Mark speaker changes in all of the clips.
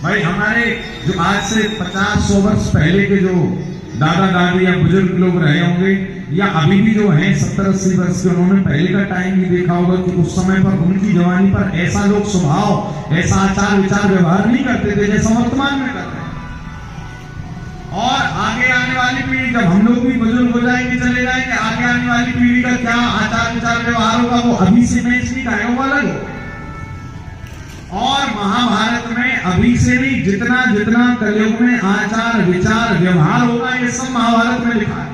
Speaker 1: भाई हमारे जो आज से 50-100 वर्ष पहले के जो दादा दादी या बुजुर्ग लोग रहे होंगे या अभी भी जो हैं 70-80 वर्ष के, उन्होंने पहले का टाइम भी देखा होगा कि उस समय पर उनकी जवानी पर ऐसा लोग स्वभाव, ऐसा आचार विचार व्यवहार नहीं करते थे जैसा वर्तमान में कर रहे हैं। और आगे आने वाली पीढ़ी, जब हम लोग भी बुजुर्ग हो जाएंगे, चले जाएंगे, आगे आने वाली पीढ़ी का क्या आचार विचार व्यवहार होगा वो अभी से मैच नहीं खाएगा, वो अलग हो। और महाभारत में अभी से भी जितना जितना कलयुग में आचार विचार व्यवहार होगा, ये सब महाभारत में लिखा है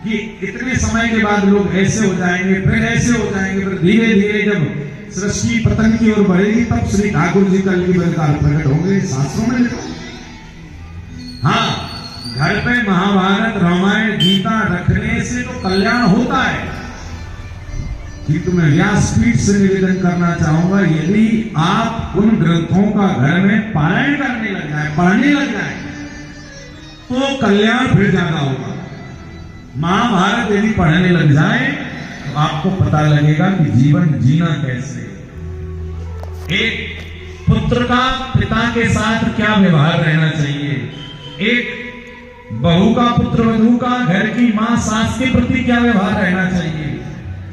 Speaker 1: कि इतने समय के बाद लोग ऐसे हो जाएंगे, फिर ऐसे हो जाएंगे, फिर धीरे धीरे जब सृष्टि पतन की ओर बढ़ेगी तब श्री ठाकुर जी कल की बलकार प्रकट होंगे, शास्त्रों में लिखा। हाँ, घर पे महाभारत रामायण गीता रखने से तो कल्याण होता है। कि तुम्हें व्यासपीठ से निवेदन करना चाहूंगा, यदि आप उन ग्रंथों का घर में पारायण करने लग जाए, पढ़ने लग जाए, तो कल्याण फिर ज्यादा होगा। महाभारत यदि पढ़ने लग जाए तो आपको पता लगेगा कि जीवन जीना कैसे। एक पुत्र का पिता के साथ क्या व्यवहार रहना चाहिए, एक बहू का पुत्रवधू का घर की मां सास के प्रति क्या व्यवहार रहना चाहिए,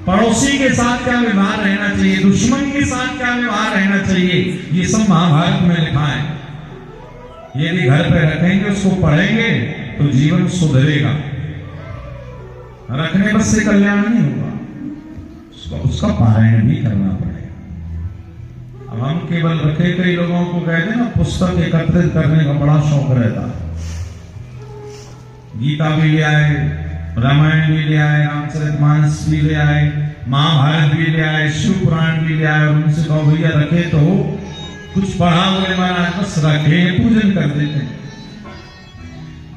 Speaker 1: पड़ोसी के साथ क्या व्यवहार रहना चाहिए, दुश्मन के साथ क्या व्यवहार रहना चाहिए, ये सब महाभारत में लिखा है। यदि घर पे रखेंगे, उसको पढ़ेंगे तो जीवन सुधरेगा। रखने बस से कल्याण नहीं होगा, उसका पारायण भी करना पड़ेगा। अब हम केवल रखे, कई लोगों को कहते हैं ना पुस्तक एकत्रित करने का बड़ा शौक रहता है, गीता भी ले आए, रामायण भी ले आए, रामचरितमानस भी ले आए, महाभारत भी ले आए, शिव पुराण भी ले आए, और उनसे कहो भैया रखे तो कुछ पढ़ा, बोले महाराज बस रखे, पूजन कर देते हैं।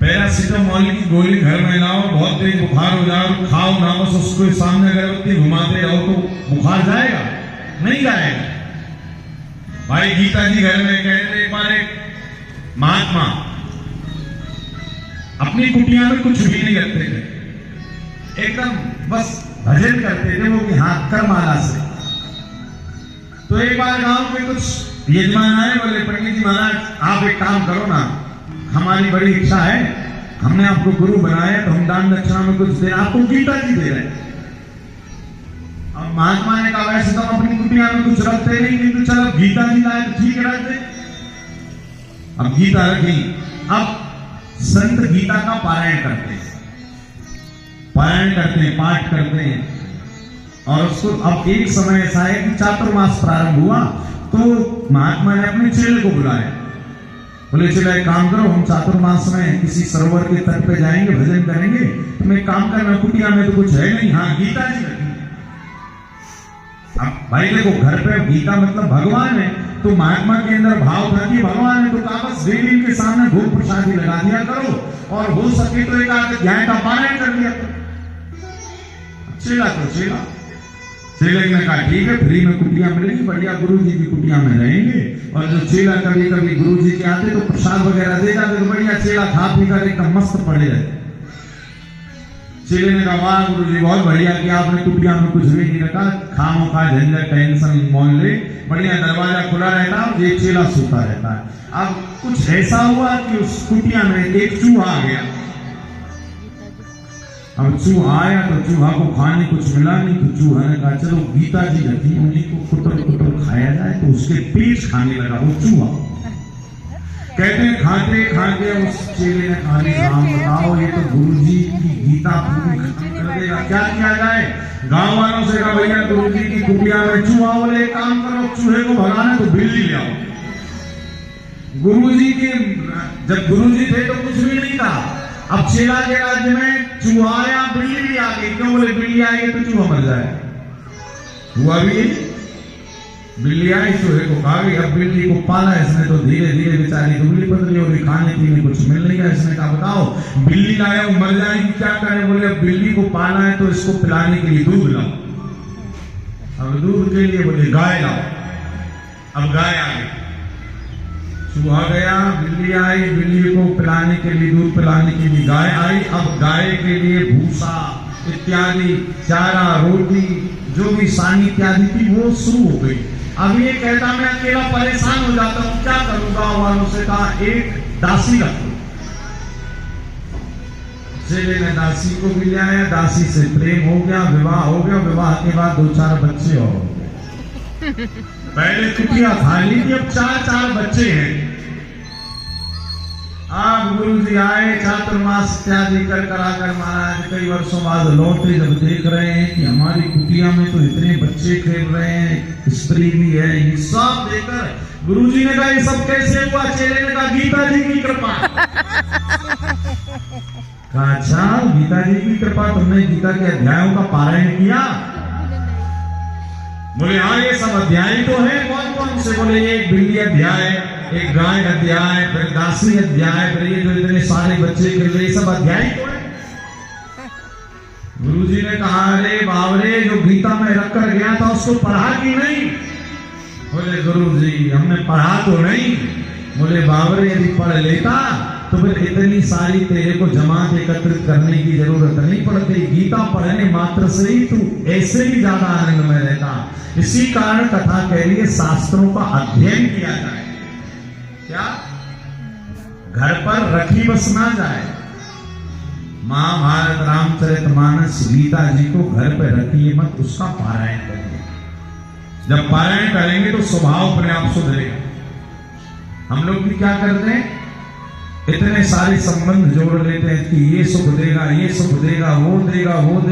Speaker 1: पैरासिटामोल की गोली घर में लाओ, बहुत तेज बुखार हो जाओ, खाओ ना, बस उसको सामने अगरबत्ती घुमाते रहो तो बुखार जाएगा? नहीं जाएगा। भाई गीता जी घर में कहते, एक बार एक महात्मा अपनी कुटिया में कुछ भी नहीं रखते थे, एकदम बस भजन करते थे वो कि हाथ कर माला से। तो एक बार गांव में कुछ यजमान आए, बोले पंडित जी महाराज आप एक काम करो ना, हमारी बड़ी इच्छा है, हमने आपको गुरु बनाया तो हम दान दक्षिणा में कुछ दे, आपको गीता जी दे रहे हैं। अब महात्मा ने कहा वैसे तो हम अपनी कुटिया में कुछ रखते नहीं, किंतु चलो गीता जी लाए तो ठीक है रख दे। अब गीता रखी, अब संत गीता का पारायण करते हैं, पाठ करते हैं। और उसको अब एक समय ऐसा है कि चातुर्मास प्रारंभ हुआ, तो महात्मा ने अपने चेले को बुलाया, बोले चलो एक काम करो, हम चातुर्मास में किसी सरोवर के तट पे जाएंगे, भजन करेंगे, तुम एक काम करना, कुटिया में तो कुछ है नहीं, हाँ गीता जी रखी। अब भाई देखो, घर पे गीता मतलब भगवान है, तो महात्मा के अंदर भाव था कि भगवान है, तो कहा बस देवी के सामने भोग प्रसादी लगा दिया करो, और हो सके तो एक आध अध्याय का पारायण कर दिया करो। चेला ने कहा ठीक है, फ्री में कुटिया मिलेगी, बढ़िया गुरु जी की कुटिया में रहेंगे, और जो चेला कभी कभी गुरु जी के आते तो प्रसाद वगैरह दे जाते, तो बढ़िया चेला खा पी कर एकदम मस्त पड़े रहते। चेले ने कहा वाह गुरु जी बहुत बढ़िया कि आपने कुटिया में कुछ भी नहीं रखा, खामो खा झंझट टेंशन मोल ले, बढ़िया दरवाजा खुला रहता है, ये चेला सोता रहता है। अब कुछ ऐसा हुआ कि उस कुटिया में एक चूहा आ गया। अब चूहा आया तो चूहा को खाने कुछ मिला नहीं, तो चूहा ने कहा चलो गीता जी रखी, उन्हीं को कुतर कुतर खाया जाए, तो उसके पेट खाने लगा वो चूहा। कहते हैं खाते खाते उस चेले ने कहा राम बताओ, ये तो गुरु जी की गीता पूरी खत्म कर देगा, क्या किया जाए? गांव वालों से कहा भैया गुरु जी की कुटिया में चूहा, बोले काम करो, चूहे को भगाना तो बिल्ली ले आओ। गुरुजी के जब गुरुजी थे तो कुछ भी नहीं था, अब चेला के राज्य में चूहा या बिल्ली भी आ गई, क्यों? बोले बिल्ली आएगी तो चूहा मर जाए। हुआ भी बिल्ली आई, चूहे को खा गई। अब बिल्ली को पाला इसने तो धीरे धीरे बेचारी दुबली पतली और खाने पीने कुछ मिल नहीं गया। इसने कहा बताओ बिल्ली लाया वो मर जाएगी, क्या करें? बोले अब बिल्ली को पाला है तो इसको पिलाने के लिए दूध लाओ। अब दूध के लिए बोले गाय लाओ। अब गाय आ गई, चूहा गया, बिल्ली आई, बिल्ली को पिलाने के लिए दूध पिलाने के लिए गाय आई। अब गाय के लिए भूसा इत्यादि चारा रोटी जो भी सानी इत्यादि थी वो शुरू हो गई। अब ये कहता मैं अकेला परेशान हो जाता हूं, क्या करूंगा? वालों से कहा एक दासी रख लो। चेले ने दासी को भी ले आया, दासी से प्रेम हो गया, विवाह हो गया, विवाह के बाद 2-4 बच्चे और हो गए। पहले कुटिया खाली थी, अब 4-4 बच्चे हैं। अब गुरु जी आए, चातुर्मास इत्यादि कर कराकर महाराज कई वर्षों बाद लौटे, जब देख रहे हैं कि हमारी कुटिया में तो इतने बच्चे खेल रहे हैं, स्त्री भी है, ये सब देखकर गुरु जी ने कहा ये सब कैसे हुआ? चेले ने कहा गीता जी की कृपा। कहा अच्छा, गीता जी की कृपा, तुमने गीता के अध्यायों का पारायण किया? बोले हाँ, ये सब अध्याय तो है। कौन कौन से? बोले एक बिल्ली अध्याय, एक गाय अध्याय, फिर दासी अध्याय, फिर ये जो इतने सारे बच्चे खेल रहे, सब अध्याय तो है। गुरुजी ने कहा अरे बावरे, जो गीता में रख कर गया था उसको पढ़ा कि नहीं? बोले गुरुजी हमने पढ़ा तो नहीं। बोले बावरे, यदि पढ़ लेता तो फिर इतनी सारी तेरे को जमात एकत्रित करने की जरूरत नहीं पड़ती। गीता पढ़ने मात्र से ही तू ऐसे भी ज्यादा आनंद में रहता। इसी कारण कथा कह रही है शास्त्रों का अध्ययन किया जाए। क्या घर पर रखी बस ना जाए। महाभारत, रामचरितमानस, गीता जी को घर पर रखिए मत, उसका पारायण करिए। जब पारायण करेंगे तो स्वभाव अपने आप सुधरेगा। हम लोग भी क्या करते हैं, इतने सारे संबंध जोड़ लेते हैं कि ये सुख देगा, ये सुख देगा, वो देगा, वो देगा।